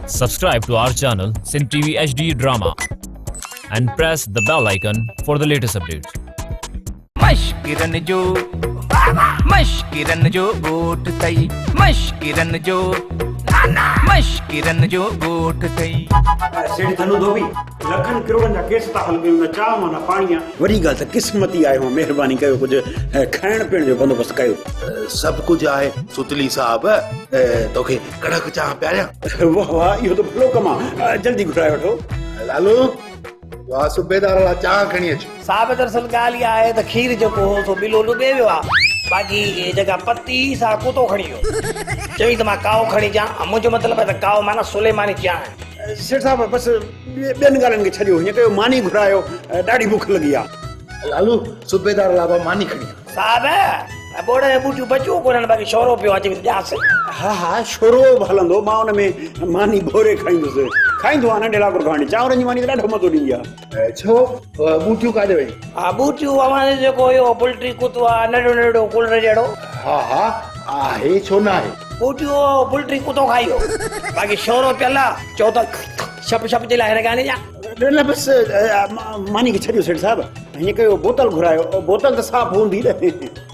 Subscribe to our channel Sin TV HD Drama and press the bell icon for the latest updates. मश्किरन जो गोट तई मश्किरन जो गोट तई सेठ धनु धोबी लखन करोड़न जा केस था हल कयूं न चाह माना पाणीअ वरी ॻाल्हि त क़िस्मत ई आयो महिरबानी कयो कुझु खाइण पीअण जो बंदोबस्तु कयो सभु कुझु आहे सुतली साहब तोखे कड़क चाह पियारियां वाह वाह इहो त भलो कमु आहे जल्दी घुराए वठो लालू वाह सूबेदार वाला चाह खणी अच साहब दरअसल ॻाल्हि इहा आहे त खीर जेको हो सो बिलो लुॾे वियो आहे बाक़ी जेका पती सां कुतो खणी वियो चई त मां काओ खणी अचां मुंहिंजो मतिलबु आहे त काओ माना सुलेमानी चांहि सेठ साहिब बसि ॿियनि ॻाल्हियुनि खे छॾियो हीअं कयो मानी घुरायो ॾाढी बुख लॻी आहे लालू सूबेदार लाइ मानी खणी साहब बोड़ में बूटियूं बचियूं कोन्हनि बाक़ी शोरो पियो अचे ॾियासि हा हा शोरो बि हलंदो मां हुन में मानी भोरे खाईंदुसि खाईंदो आहे नंढे लाकुर कहाणी चांवरनि जी मानी त ॾाढो मज़ो ॾींदी आहे छो बूटियूं काॾे वई हा बूटियूं अवां जेको इहो पोल्ट्री कुतो आहे नंढो नंढो कूलर जहिड़ो हा हा आहे छो न आहे बूटियूं पोल्ट्री कुतो खाई वियो बाक़ी शोरो पियल आहे चओ त छप छप जे लाइ हिन गाने जा न बसि मानी खे छॾियो सेठ साहिब हीअं कयो बोतल घुरायो बोतल त साफ़ हूंदी न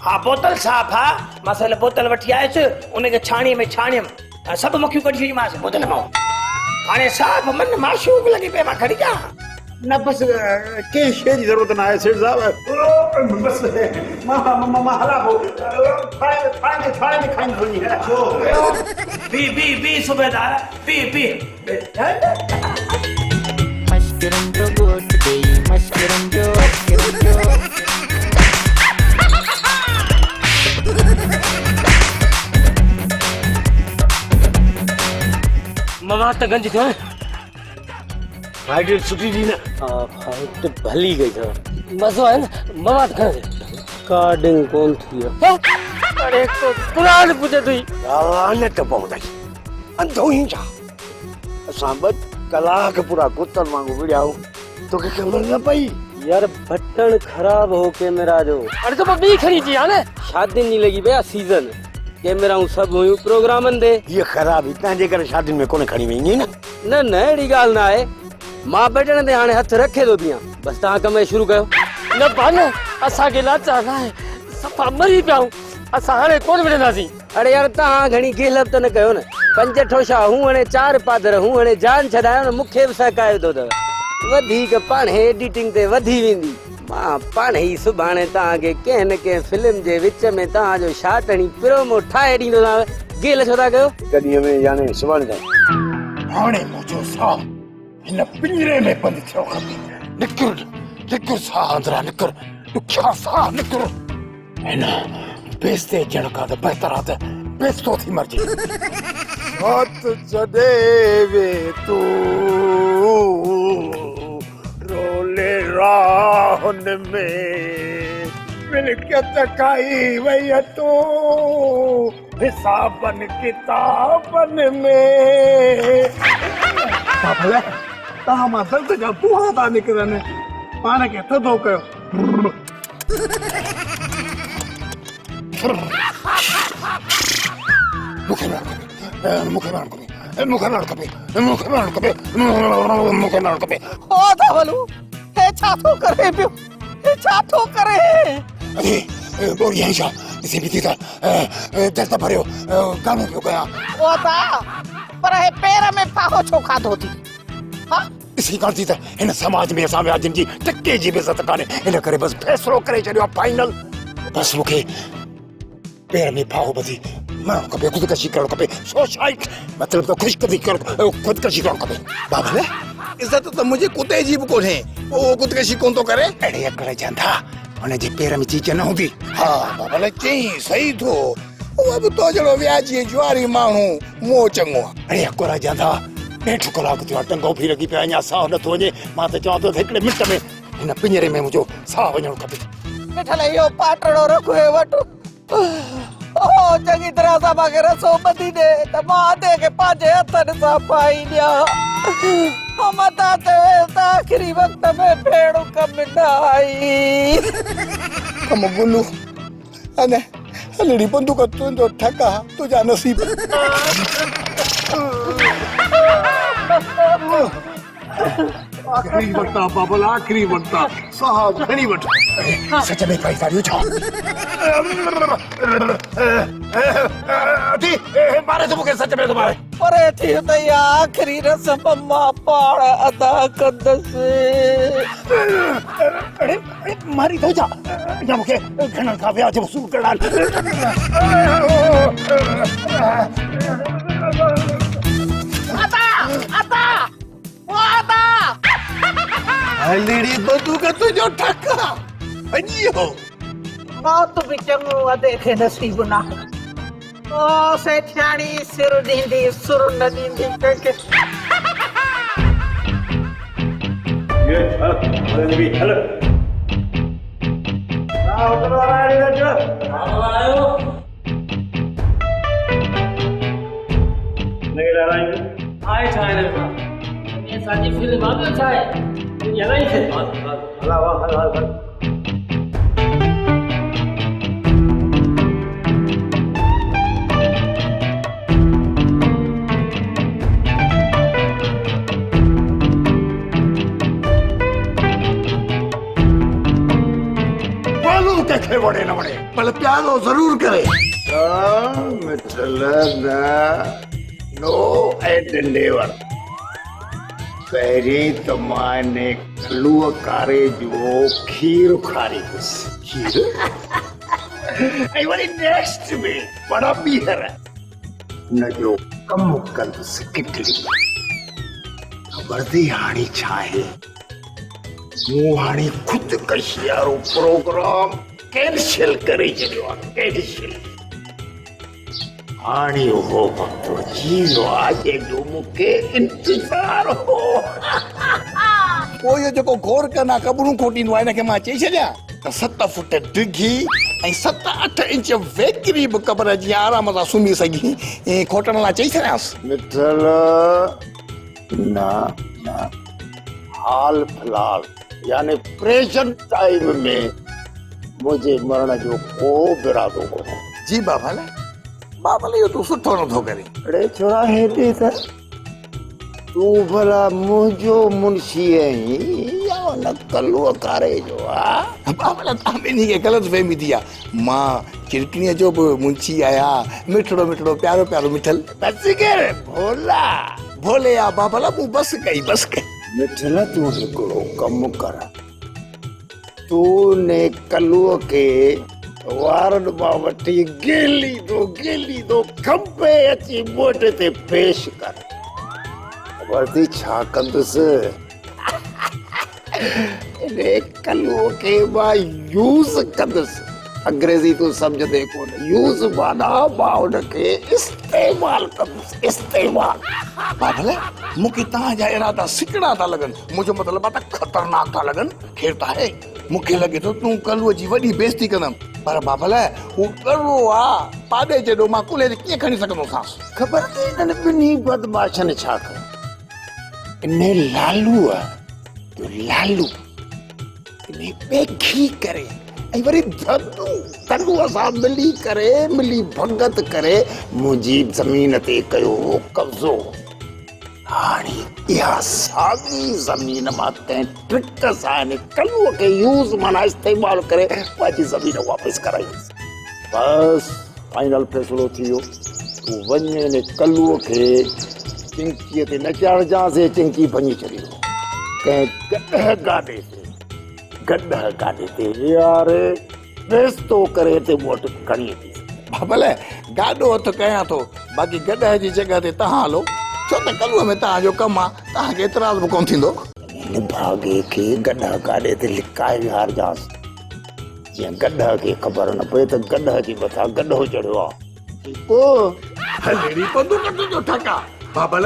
हा बोतल साफ़ आहे मां सल बोतल वठी आयुसि उनखे छाणीअ में छाणियमि सभु मखियूं कढी छॾीमांसि बोतल मां हाणे साफ़ मन माशूक लॻी पई मां खणी अचां न बसि कंहिं शइ जी ज़रूरत न आहे सेठ साहिब बसि मां हलां पोइ थाणे में खाईंदुसि बी सूबेदार बी मश्किरन जो गोट तई मश्किरन जो मवाद त गंज थियो फाइट सुठी थी न फाइट भली गई था मज़ो है ना मवाद खण कार्डिंग कौन थी अरे तो कुरान पूछे तुई न त पवंदई अंधो ई जा असां ॿ कलाक पूरा कुतनि वांगुरु विड़ियाऊं तोखे ख़बर न पई यार बटन खराब हो कैमरा जो अरे तो बी खरी जी है ना शादी नहीं लगी बे सीजन कैमरा सब हुयूं प्रोग्रामन दे ये खराब इतना जे करे शादी में कोने खणी वेंदी न न एड़ी गाल ना है मां बटन दे हाने हथ रखे दो दिया बस ता कम शुरू कयो न पान असा के लाचा ना है सफा मरी पियाऊं असा हाने कोन विड़ंदासी अरे यार ता घणी गेलब त न कयो न पंज ठोशा हूं हणे चार पादर हूं हणे जान छडायो न मुखे भी सकायो तो दव वधीक पाण एडिटिंग ते वधी वेंदी मां पाण ही सुभाणे ता के के न के फिल्म जे विच में ता जो शाट हणी प्रोमो ठाए दींदो ना गेल छो ता कयो कदी में याने सुभाणे ताईं हाणे मुंहिंजो साह हिन पिंजरे में बंदि थियो खपे निकिर साह अंदरां निकिर ॾुखिया साह निकिर हिन बेस्ते अचण खां त बहितर आहे त बेस्तो थी मरिजे हथ छॾे वे तूं रोले राहुन में मिल्कियत खाई वई तूं हिसाबन किताबन में बाबा तव्हां मां दर्द जा बुहा था निकिरनि पाण खे थधो कयो मूंखे मारण खपे ओ धावलू हे छा थो करे पियो हे छा थो करे अरे बोरिया छा ॾिसी बि थी त दर्द भरियो गानो पियो कयां ओ ता पर हे पेर में फाहो छो खाधो थी हां ॾिसी कान थी त हिन समाज में असां विया जिन जी टके जी बि इज़त कान्हे हिन करे बसि फ़ैसिलो करे छॾियो फाइनल बसि मूंखे पेर में फाहो ॿधी माण्हू खपे ख़ुदकशी करणु खपे सोसाइट मतिलबु त ख़ुदकशी करणु खपे बाबा इज़त त मुंहिंजे कुते जी बि कोन्हे पोइ ख़ुदकशी कोन थो करे अहिड़े अकड़ चवंदा हुनजे पेर में चीच न हूंदी हा बाबा चई सही थो उहो बि तो जहिड़ो व्याजी जुआरी माण्हू मोह चङो आहे अड़े अकोरा चवंदा 1.5 कलाक थियो आहे टंगो बि लॻी पिया अञा साह नथो वञे मां त चवां थो हिकिड़े मिंट में हिन पिंजरे में मुंहिंजो साह वञणु खपे मिठल इहो पाटड़ो रखो वटि ओ चङी तरह सां मूंखे रसो ॿधी ॾे त मां अधे खे पंहिंजे हथनि सां पाई ॾियां मथां ते आख़िरी वक़्त में भेड़ू कम न आई कम गुलू अने हलड़ी बंदूक तुंहिंजो ठका तुंहिंजा नसीब आखिरी वक्त आहे बाबल, आखिरी वक्त आहे। साहब घणी वठ। सच में पैसारियो छा? थी मारे तो मूंखे सच में तो मारे। परे थी त इहा आख़िरी रस्म मां पाण अदा कंदसि। अरे मारी तो जा या मूंखे घणनि खां विया जो वसूल करणा। हलड़ी बंदूक तुझो ठका अजियो मौत बि चङो अदे खे नसीब न। ओ सेठाणी सिर ॾींदी सुर न ॾींदी कंहिंखे। ये हल भी हल ना उतर वाला है इधर जो आयो नहीं ला रहा है आए छाए ने ये साजी फिल्म आ गई छाए ये नहीं है हला वाह हल हल के वड़े न वड़े पर प्यारो जरूर करे। मिठल नो एट नेवर पहिरीं त मां ने कलूअ कारे जो खीर खारी खीर ऐं वरी नेक्स्ट में बड़ा ॿीहर न जो कम कंदुसि किटली। ख़बर थी हाणे छा आहे? मूं हाणे ख़ुदकशी वारो प्रोग्राम कैंसिल करे छॾियो आहे। कैंसिल हाणे उहो वक़्तु अची वियो आहे जंहिंजो मूंखे इंतज़ार हो। पोइ इहो जेको गौर कना क़बरूं खोटींदो आहे हिनखे मां चई छॾियां त 7 फुट डिघी ऐं 7-8 इंच वेकिरी बि क़बर जीअं आराम सां सुम्ही सघी ऐं खोटण लाइ चई छॾियांसि। मिठल न न हाल फ़िलहाल यानी प्रेजेंट टाइम में मुझे मरण जो को इरादो कोन्हे। जी बाबा इहो तूं सुठो नथो करे। अड़े छोरा हेॾे त तूं भला मुंहिंजो मुंशी आहीं या न कलूअ कारे जो आहे? बाबा तव्हां ॿिन्ही खे ग़लति फ़हमी थी आहे। मां चिरकिणीअ जो बि मुंशी आहियां, मिठड़ो मिठड़ो प्यारो प्यारो मिठल। बस कर भोला भोले आ बाबा मूं बस कई मिठल तूं हिकिड़ो कमु कर। तूं ने कलूअ खे वारनि मां वठी गेली दो खंभे अची मोट ते पेश कर। ख़बर थी छा कंदुसि? इन कलूअ खे मां यूज़ कंदुसि। अंग्रेज़ी तूं सम्झंदे कोन। यूज़ माना मां हुनखे इस्तेमाल कंदुसि। इस्तेमाल बाबले मूंखे तव्हांजा इरादा सिकड़ा था लॻनि। मुंहिंजो मतिलबु आहे त ख़तरनाक था लॻनि। ख़ैर त आहे मूंखे लॻे थो तूं कलूअ जी वॾी बेइज़ती कंदमि पर बाबले हू करो आहे पाॾे जॾो मां कुले ते कीअं खणी सघंदोसांसि? ख़बर अथई इन्हनि ॿिन्ही बदमाशनि छा कयो? इन लालूअ इन बेखी करे ऐं वरी धनुअ सां मिली भगत करे मुंहिंजी ज़मीन ते कयो कब्ज़ो। हाणे इहा साॻी ज़मीन मां कंहिं ट्रिक सां इन कलूअ खे यूज़ माना इस्तेमाल करे पंहिंजी ज़मीन वापसि कराईंदुसि। बसि फाइनल फ़ैसिलो थी वियो। तूं वञ इन कलूअ खे चिंकीअ ते न चाढ़जांसि। चिंकी भञी छॾींदो कंहिं गॾह गाॾे ते यार बेस्तो करे हिते मूं वटि खणी अची। भले गाॾो हथ कयां थो बाक़ी गॾह जी जॻह ते तव्हां हलो छो त कलूअ में तव्हांजो कमु आहे। तव्हांखे एतिराज़ बि कोन थींदो। भागे खे गॾह गाॾे ते लिकाए विहारजांसि जीअं गॾह खे ख़बर न पए त गॾह जे मथां गॾो चढ़ियो आहे। पोइ हलेड़ी बंदूक तुंहिंजो ठका बाबल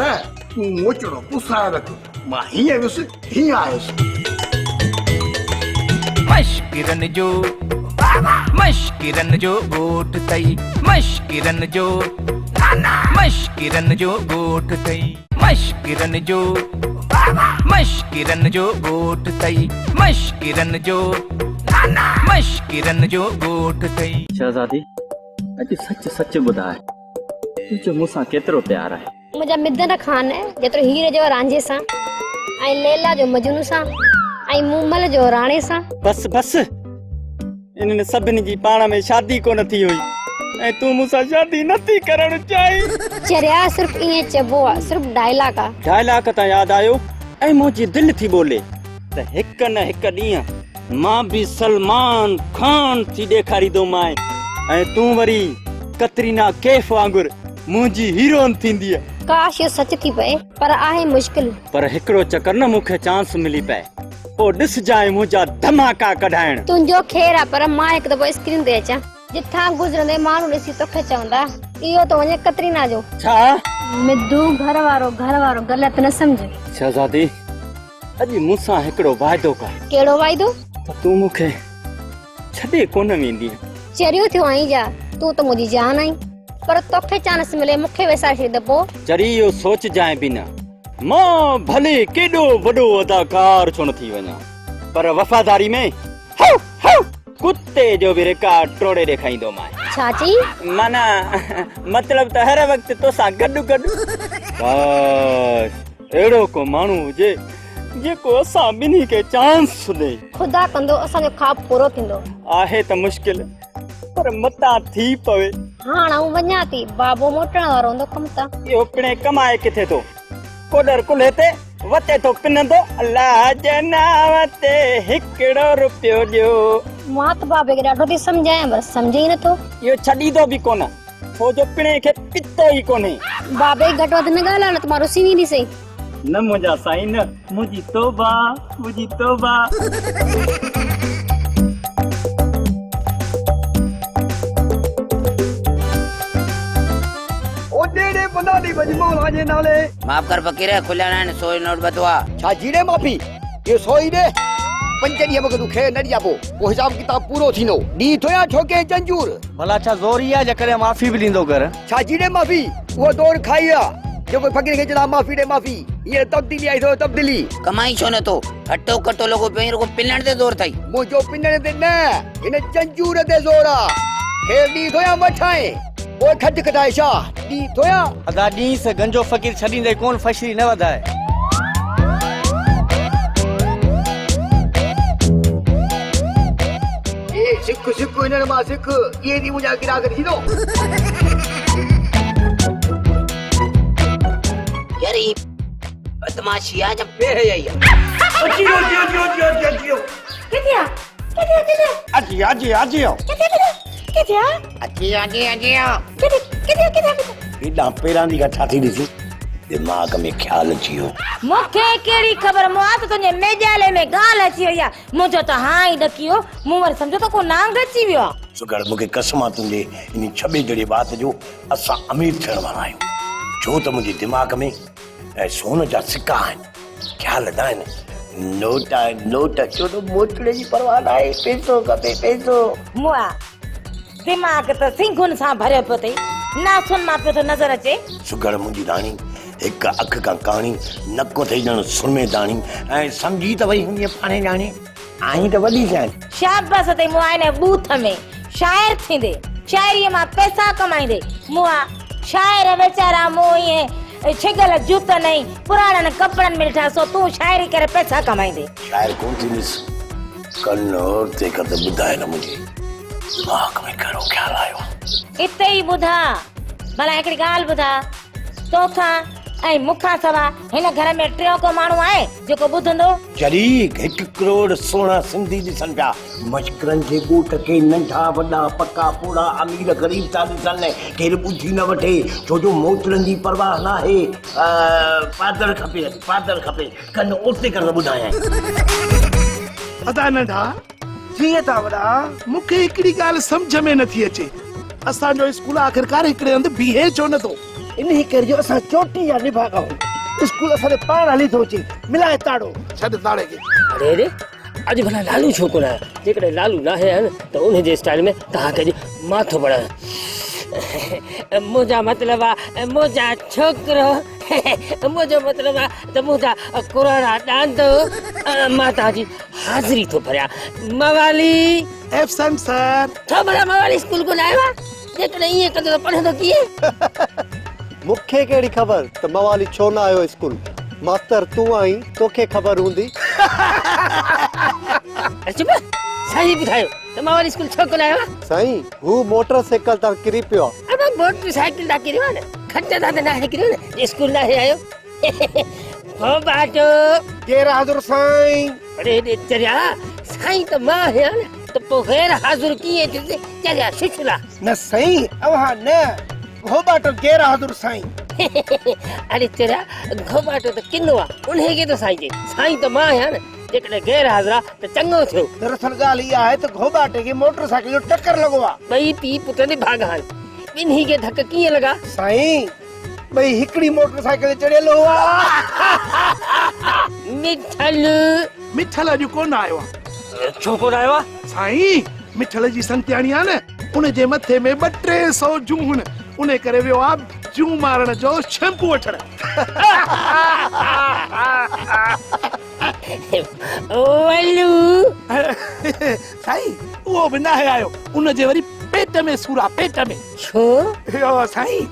तूं मोचड़ो पुसाए रख। मां हीअं वियुसि हीअं आयुसि। मशकिरन जो गोठ तई मशकिरन जो गोठ तई मशकिरन जो गोठ तई मशकिरन जो गोठ तई। शहजादी अॼु सच सच ॿुधाए तुंहिंजो मूंसां केतिरो प्यार आहे? मुंहिंजा मिदन खान जेतिरो हीरे जो रांझे सां। ऐं लैला जो मजनू सां ऐं मूमल जो राणे सां। बस बस इन्हनि सभिनी जी पाण में शादी कोन थी हुई ऐं तूं मूंसां शादी नथी करण चाहीं। चरिया सिर्फ़ ईअं चइबो आहे, सिर्फ़ डायलॉग आहे। डायलॉग तां यादि आयो ऐं मुंहिंजी दिलि थी बोले त हिक न हिक ॾींहुं मां बि सलमान खान थी ॾेखारींदोमांइ ऐं तूं वरी कतरीना कैफ वांगुरु मुंहिंजी हीरोइन थींदी। काश इहो सच थी पए, पर आहे मुश्किल। पर हिकिड़ो चकर न मूंखे चांस मिली पए, पोइ ॾिस जाए मुंहिंजा धमाका कढाइण। तुंहिंजो ख़ैर आहे, पर मां हिकु दफ़ो स्क्रीन ते अचां, जिथां गुज़रंदे माण्हू ॾिसी तोखे चवंदा इहो त वञे कतरीना जो। छा मिदू घर वारो ग़लति न सम्झ। शहज़ादी अॼु मूंसां हिकिड़ो वाइदो कर। कहिड़ो वाइदो? त तूं मूंखे छॾे कोन वेंदी। चरियो थियो आई जा, तूं त मुंहिंजी जान आई, पर तोखे चांस मिले मूंखे वेसाए छॾे त पोइ चरी इहो सोच जाए बि न, मां भले केॾो वॾो अदाकार छो न थी वञा, पर वफ़ादारी में कुत्ते जो बि रिकॉर्ड टोड़े ॾेखारींदो मां। चाची माना मतलब त हर वक्त तोसां गॾु गॾु काश अहिड़ो को माण्हू हुजे जेको असां ॿिन्ही खे चांस ॾे। खुदा कंदो असांजो ख़्वाब पूरो थींदो। आहे त मुश्किल, पर मतां थी पवे। हाणे आऊं वञा थी, बाबो मोटण वारो हूंदो कमु त। इहो पिणे कमाए किथे थो, कोडर कुल्हे ते वते तो पिनंदो। अल्लाह जे नाम ते हिकिड़ो रुपयो ॾियो। मां त बाबे खे ॾाढो थी सम्झायां, पर सम्झे ई नथो। इहो छॾींदो बि कोन, छो जो पिणे खे पितो ई कोन्हे। बाबे घटि वधि न ॻाल्हायो, न त मां रुसी वेंदीसि। न मुंहिंजा साईं न, मुंहिंजी तौबा, मुंहिंजी तौबा। माफ कर फकीर, खुलिया ना सोई नोट बतवा। छा जीरे माफी ये सोई दे 5 ॾींहं मूंखे तूं खे न ॾियाबो, पोइ हिसाब किताब पूरो थींदो। ॾींहुं थोया छोके जंजूर भला छा ज़ोरी आहे जेकॾहिं माफ़ी बि ॾींदो कर। छा जीरे माफ़ी उहो दौर खाई आहे जेको फ़कीर खे चवंदा माफ़ी ॾे माफ़ी। ये तब्दीली आई थो तब्दीली। कमाई छो न तो हटो कटो लोगो पे को पिलण ते जोर थई। मुंहिंजो पिलण ते न, इन जंजूर ते जोर आहे। खेर ॾींहुं थोया वठाए पोइ खट कटाए छा ॾींहुं थोया। अदा ॾींहुं से गंजो फ़कीर छॾींदे कोन फशरी न वधाए। सिख सिख हिननि मां सिख, इहे ॾींहुं मुंहिंजा गिराक थींदो। यार ये बदमाशी आ जब पे है यही। अजियो जियो जियो जियो जियो जियो किथिया अजी अजी अजी किथिया एॾा पेरां दी गठा थी ॾिसी दिमाग़ में ख़्याल अची वियो। मूंखे कहिड़ी ख़बर, मूं त तुंहिंजे मेजाले में ॻाल्हि अची वई आहे। मुंहिंजो त हां ई ॾकी वियो, मूं वरी सम्झो त को नांग अची वियो आहे। सुगड़ मूंखे कसम आहे तुंहिंजे इन 26 जहिड़े बात जो असां अमीर थियण वारा आहियूं, छो त मुंहिंजे दिमाग़ में ऐं सोन जा सिक्का आहिनि, ख़्याल न आहिनि। नोट आहिनि नोट, छो त मोटड़े जी परवाह न आहे। पैसो खपे पैसो। मुआ दिमाग़ त सिंगुनि सां भरियो पियो अथई, नासुनि मां पियो थो नज़र अचे। सुगड़ मुंहिंजी राणी हिकु अखि खां काणी, नको थई ॼण सुरमे दाणी, ऐं सम्झी त वई हुन पाणे ॼाणे आई त वॾी ॼाण। शाबाश अथई मुआ इन बूथ में शाइर थींदे, शाइरीअ मां पैसा कमाईंदे। मुआ शाइर वीचारा मूं ईअं छिगल जूतनि ऐं पुराणनि कपिड़नि में ॾिठा, सो तूं शाइरी करे पैसा कमाईंदे। शाइर कोन थींदुसि, कन और ते कर त ॿुधाए न मुंहिंजे दिमाग़ में कहिड़ो ख़्यालु आयो। हिते ई ॿुधा, भला हिकिड़ी ॻाल्हि ॿुधा, तोखां ऐं मूंखां सवा हिन घर में टियों को माण्हू आहे जेको ॿुधंदो? जरी 1 करोड़ 16 सिंधी ॾिसनि पिया, मश्करनि जे ॻोठ खे नंढा वॾा पका पूरा अमीर ग़रीब था ॾिसनि, केरु ॿुधी न वठे, छो जो मोटरनि जी परवाह न आहे। पादर खपे कन उते कर ॿुधायां। अदा नंढा जीअं था वॾा, मूंखे हिकिड़ी ॻाल्हि सम्झ में नथी अचे, असांजो स्कूल आख़िरकार हिकिड़े हंधि बीहे छो नथो? इन करे जो असां चोटी जा निभाग आहियूं। स्कूल असांजे पाण हली थो अचे, मिलाए ताड़ो छॾ ताड़े खे। अरे रे अॼु भला लालू छो कोन आहे? जेकॾहिं लालू न आहे त उन जे स्टाइल में तव्हांखे माथो बढ़ाए। मुंहिंजा मतिलबु आहे मुंहिंजा छोकिरो, मुंहिंजो मतिलबु आहे त मुंहिंजा कुराना ॾांद, मां तव्हांजी हाज़िरी थो भरियां। मवाली एफसन सर छो भला मवाली स्कूल कोन आयो आहे? जेकॾहिं ईअं कंदो त पढ़ंदो कीअं? मूंखे कहिड़ी ख़बर त मवाली छो न आयो स्कूल। मास्टर तू आई तोखे ख़बर हूंदी। चुप साईं ॿुधायो त मां वरी स्कूल छो कोन आयो साईं हू मोटरसाइकिल तां किरी पियो। अब मोटरसाइकिल तां किरियो न खट तां न आहे किरियो न स्कूल न आयो हो बाटो केर हाज़ुर साईं। अरे चरिया साईं त मां आहियां न त पोइ गैर हाज़ुर कीअं थींदे चरिया शुशुला न साईं अव्हां न हो बाटो केर हाज़ुर साईं। अरे चरिया घोबाटो त किनो आहे उन्हे खे त साईं जे साईं त मां आहियां न जेकॾहिं गैर हाज़िर आहे त चङो थियो। दरअसल ॻाल्हि इहा आहे त घोबाटे खे मोटरसाइकिल जो टक्कर लॻो आहे। ॿई पीउ पुट ते भाग आहिनि ॿिन्ही खे धक कीअं लॻा साईं ॿई हिकिड़ी मोटरसाइकिल चढ़ियल हुआ। मिठल मिठल अॼु कोन आयो आहे। छो कोन आयो आहे साईं मिठल जी संतियाणी आहे न उन जे मथे में 200-300 जूं उन करे वियो आहे जूं मारण जो शैम्पू वठण। वल्लू साईं उहो बि न आयो उन जे वरी पेट में सूर आहे पेट में। छो यो साईं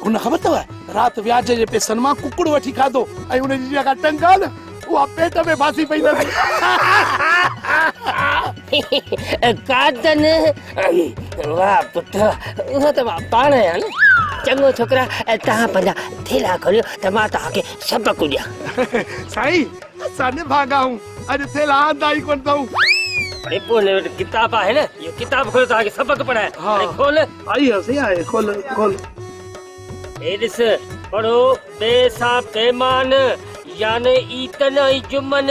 उन ख़बर अथव राति व्याज जे पैसनि मां कुकुड़ वठी खाधो ऐं उन जी जेका टंग आहे न उहा पेट में फासी पई अथसि। कादन वाह पुट उहो त मां पाण आहियां न चङो छोकिरा तव्हां पंहिंजा थेला खोलियो त मां तव्हांखे सबक ॾियां। साईं असां निभागा आहियूं अॼु थेला आंदा ई कोन अथऊं। अरे पोइ किताब आहे न इहो किताब खोलियो तव्हांखे सबक पढ़ाए। खोल आई हसी आहे खोल खोल ए ॾिस पढ़ो बेसा पैमान यानी ईतन ऐं जुमन।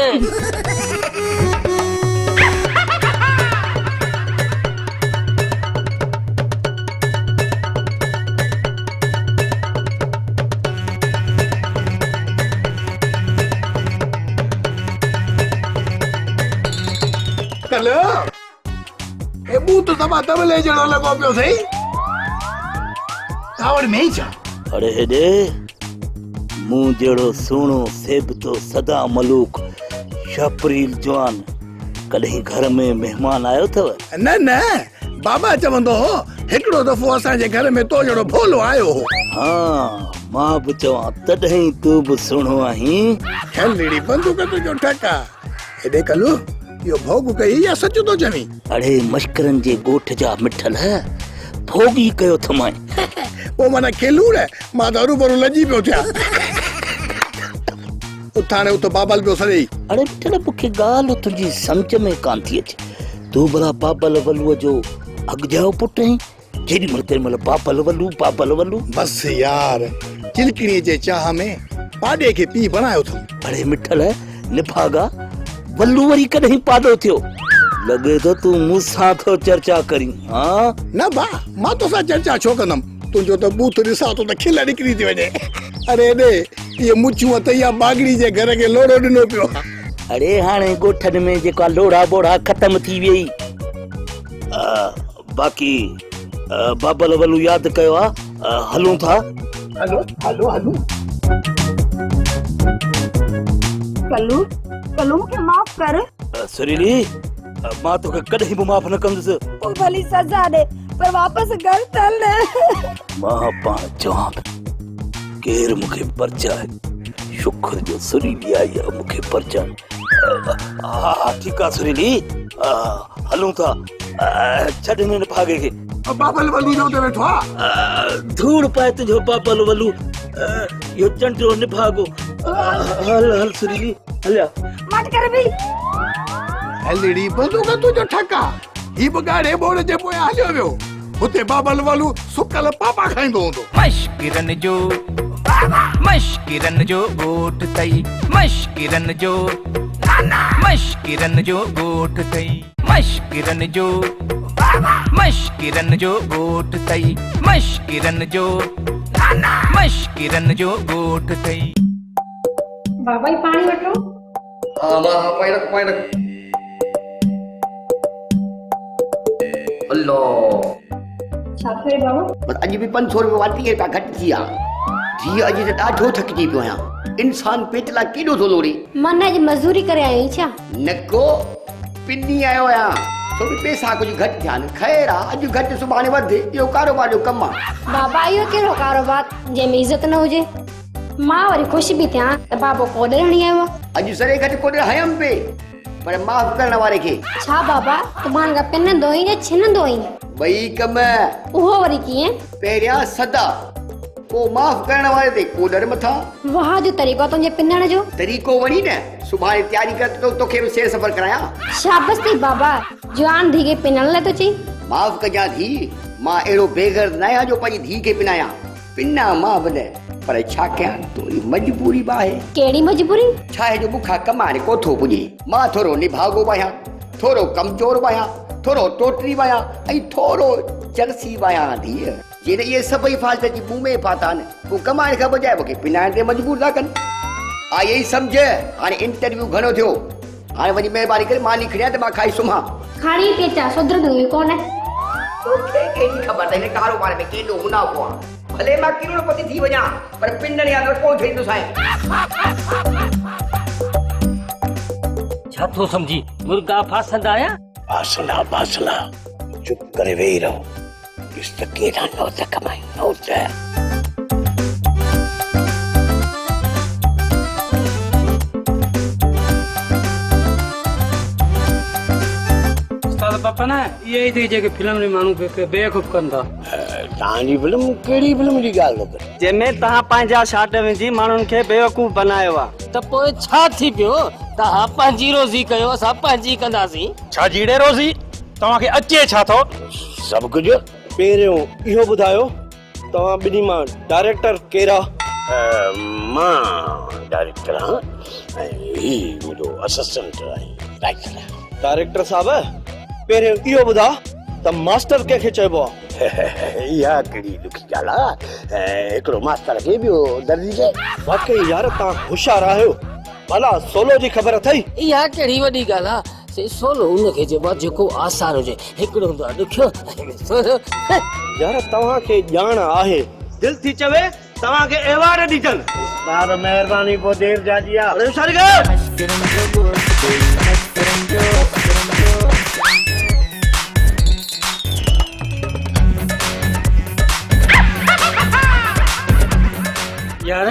कल ए बूत तमा तबले जणो लॻो पियो सही तावड़ में ई छा। अरे हेॾे मूं जहिड़ो सुहिणो सेब तो सदा मलूक शपरील जवान कॾहिं घर में महिमान आयो अथव? न न बाबा चवंदो हो हिकिड़ो दफ़ो असांजे घर में तो जहिड़ो भोलो आयो हो। हाँ मां बि चवां तॾहिं तूं बि सुहिणो आहीं। हेलड़ी बंदूक तुंहिंजो ठका हेॾे कलू इहो भोग कई या सच तो चवीं? अड़े मश्करनि जे ॻोठ जा मिठल भोगी कयो थमाए। पोइ माना खेलूं न मां त रूबरू लॼी पियो थियां। उथाणे उत बाबल पियो सड़े। अड़े मिठल मूंखे ॻाल्हि तुंहिंजी सम्झ में कान थी अचे तूं भला बाबल वलूअ जो अॻियां पुट आहीं जेॾी महिल तेॾी महिल बाबल वलू। बस यार चिलकड़ीअ जे चाह में पाॾे खे पी बणायो अथऊं। अड़े मिठल निभागा वल्लू वरी कॾहिं पाॾो थियो लॻे थो तूं मूंसां थो चर्चा करीं। हाँ न बा मां तोसां चर्चा छो कंदमि तुंहिंजो त बूथ ॾिसां थो त खिल निकिरी थी वञे। अरे ॾे इहे मुछूं त इहा बागड़ी जे घर खे लोड़ो ॾिनो पियो। अरे हाणे ॻोठनि में जेका लोड़ा बोड़ा ख़तम थी वई बाक़ी बाबल वलू यादि कयो आहे हलूं था। हलो हलो हलो कल्लू कल्लू मूंखे माफ़ कर। सुरीली मां तोखे कॾहिं बि माफ़ न कंदुसि। पोइ भली सज़ा ॾे पर वापसि घर हल। मां पाण चवां केर मूंखे परचाए शुक्र जो सुरीली आई आहे मूंखे परचाए। हा ठीकु आहे सुरीली हलूं था छॾ हिन भागे खे। बाबल वलू जो ते वेठो आहे धूड़ पाए तुंहिंजो बाबल वलू इहो चंडो निभागो। हल हल सुरीली हलिया मत कर बि हेलड़ी बंदूक तुंहिंजो ठका ही बि गाड़े बोड़ जे पोयां हलियो वियो हुते बाबल वलू सुकल पापा खाईंदो हूंदो। मश्किरन जो ॻोठ तई मश्किरन जो ॻोठ तई मश्किरन जो ॻोठ तई मश्किरन जो ॻोठ तई। बाबा ही पानी वठो। हाँ मां पानी रख अल्लाह छा करे बाबा? बस अॼु बि 500 रुपया वाटी है घटि थी आहे। जी अॼु त ॾाढो थकिजी पियो आहियां। इंसान पेट लाइ केॾो थो लोड़े। मन जी मजदूरी करे आयो छा? नको पिनी आयो आहियां तो भी पैसा कुछ घटि थिया आहिनि। ख़ैर आहे अॼु घटि सुभाणे वधे इहो कारोबार जो कमु आहे। बाबा इहो कहिड़ो कारोबार जंहिंमें इज़त न हुजे? मां वरी ख़ुशि बि थियां त बाबो कोॾण हणी आयो अॼु सरे घटि कोॾ हयमि पे पर माफ़ करण वारे खे छा बाबा तूं पाण खां पिनंदो ई या छिनंदो ई ॿई कम उहो वरी कीअं पहिरियां सदा पोइ माफ़ करण वारे ते कोॾर मथां वाह जो तरीक़ो तुंहिंजे पिनण जो तरीक़ो वरी न सुभाणे तयारी कर तो तोखे बि सैर सफ़र करायां शाबाश थी बाबा जवान धी खे पिनण लाइ थो चई माफ़ कजां धी मां अहिड़ो बेगर्द न आहियां जो पंहिंजी धी खे पिनायां पिना मां बि न पर छा कयां तुंहिंजी मजबूरी बि आहे कहिड़ी मजबूरी छा आहे जो मूंखां कमाइण कोथो पुॼे मां थोरो निभागो बि आहियां थोरो कमज़ोर बि आहियां थोरो टोटरी बि आहियां ऐं थोरो चरसी बि आहियां धीअ जॾहिं इहे सभई फाल्ट जी मुंहुं में फाता आहिनि पोइ कमाइण खां बजाए मूंखे पिनाइण ते मजबूर था कनि हा इहे ई सम्झ हाणे इंटरव्यू घणो थियो हाणे वञी महिरबानी करे मानी खणिया त मां खाई सुम्हां खणी के चा सुधरंदो ई कोन तोखे कहिड़ी ख़बर त हिन कारोबार में केॾो मुनाफ़ो आहे भले मां करोड़पति थी वञा पर पिनण या कोन ठहींदो छा थो सम्झी मुर्गा फासंदा आया बासला चुप करे वेही रहो इस त केॾा नौत कमाई नौत पापा ना ये थी जेके फिल्म रे मानू पे बेवकूफ कंदा तव्हांजी फिल्म कहिड़ी फिल्म जी ॻाल्हि थो करे जंहिंमें तव्हां पंहिंजा शाट विझी माण्हुनि खे बेवकूफ़ बनायो आहे त पोइ छा थी पियो तव्हां पंहिंजी रोज़ी कयो असां पंहिंजी कंदासीं छा जीड़े रोज़ी तव्हांखे अचे छा थो सभु कुझु पहिरियों इहो ॿुधायो तव्हां ॿिन्ही मां डायरेक्टर केरु मां डायरेक्टर आहियां ऐं हीउ मुंहिंजो असिस्टेंट आहे राइटर डायरेक्टर साहब पहिरियों इहो ॿुधा त मास्टर कंहिंखे चइबो आहे इहा कहिड़ी ॾुखी ॻाल्हि आहे हिकिड़ो मास्टर खे ॿियो दर्जी खे वाकई यार तव्हां होशियार आहियो भला सोलो जी ख़बर अथई इहा कहिड़ी वॾी ॻाल्हि आहे से सोलो उनखे चइबो आहे जेको आसान हुजे हिकिड़ो हूंदो आहे ॾुखियो यार तव्हांखे ॼाण आहे दिलि थी चवे तव्हांखे अवार्ड ॾिजनि ॿार महिरबानी पोइ देर जाजी आहे यार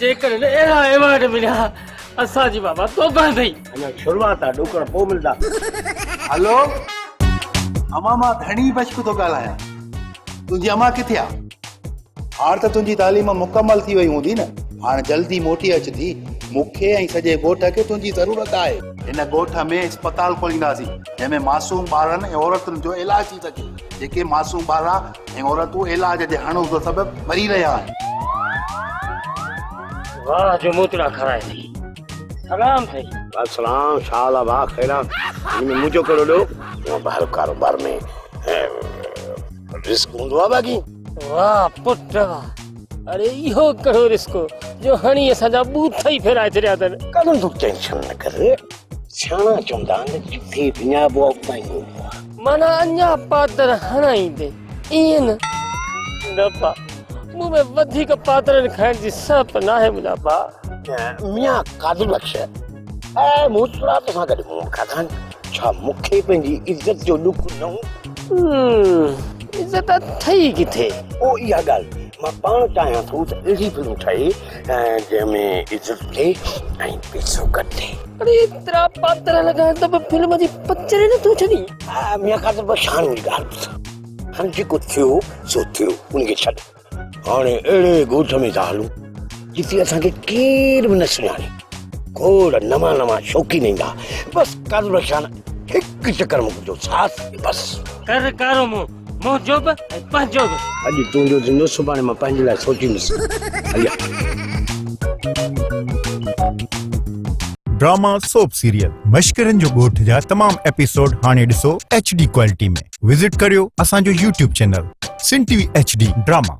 जेकर अहिड़ा अवार्ड मिलिया असांजी बाबा तोबा अथई अञा शुरूआत आहे ॾुकण पोइ मिलंदा हलो अमा मां धणी बचक थो ॻाल्हायां तुंहिंजी अमा किथे आहे हाणे त तुंहिंजी तालीम मुकमल थी वई हूंदी न हाणे जल्दी मोटी अचंदी मूंखे ऐं सॼे ॻोठ खे तुंहिंजी ज़रूरत आहे हिन ॻोठ में अस्पताल खोलींदासीं जंहिंमें मासूम ॿारनि ऐं औरतुनि जो इलाज थी सघे जेके मासूम ॿार ऐं औरतूं इलाज जे हणूं सबबि मरी रहिया आहिनि वाह जो मोतरा खराए थी सलाम थई सलाम शाला वाह खैरा इनमें मुझो करो लो बाहर कारोबार में रिस्क हूंदो आहे बाक़ी वाह पुट वाह अरे इहो कहिड़ो रिस्क जो हणी असांजा बूथ ई फेराए छॾिया अथनि कदम तूं टेंशन न कर छाणा चवंदा आहिनि जिथे विञाइबो आहे उतां ई हूंदो आहे माना अञा पातर हणाईंदे ईअं न पा मूं में वधीक पातरनि खाइण जी सप न आहे मुंहिंजा पा मियां कादुल बख्श ऐं मूं थोरा तोसां गॾु मुंहुं खाधा छा मूंखे पंहिंजी इज़त जो ॾुख न हो इज़त अथई किथे ओ इहा ॻाल्हि मां पाण चाहियां थो त अहिड़ी फिल्म ठहे जंहिंमें इज़त थिए ऐं पैसो घटि थिए अरे एतिरा पातर लॻाइनि त पोइ फिल्म जी पिक्चर न तूं छॾी हा मियां कादुल बख्श हाणे मुंहिंजी ॻाल्हि ॿुध हाणे जेको थियो सो थियो उनखे छॾ हाणे अहिड़े ॻोठ में था हलूं जिते असांखे केरु बि न सुञाणे खोड़ नवां शौक़ीन ईंदा बसि कादुल बख्श हिकु चकर मोकिलिजो साथ बसि कर कारो मुंहुं जो बि ऐं पंहिंजो बि अॼु तुंहिंजो थींदो सुभाणे मां पंहिंजे लाइ सोचींदुसि ड्रामा सोप सीरियल मश्करनि जो ॻोठ जा तमाम एपिसोड हाणे ॾिसो HD क्वालिटी में विजिट करियो असांजो YouTube चैनल सिन TV HD ड्रामा।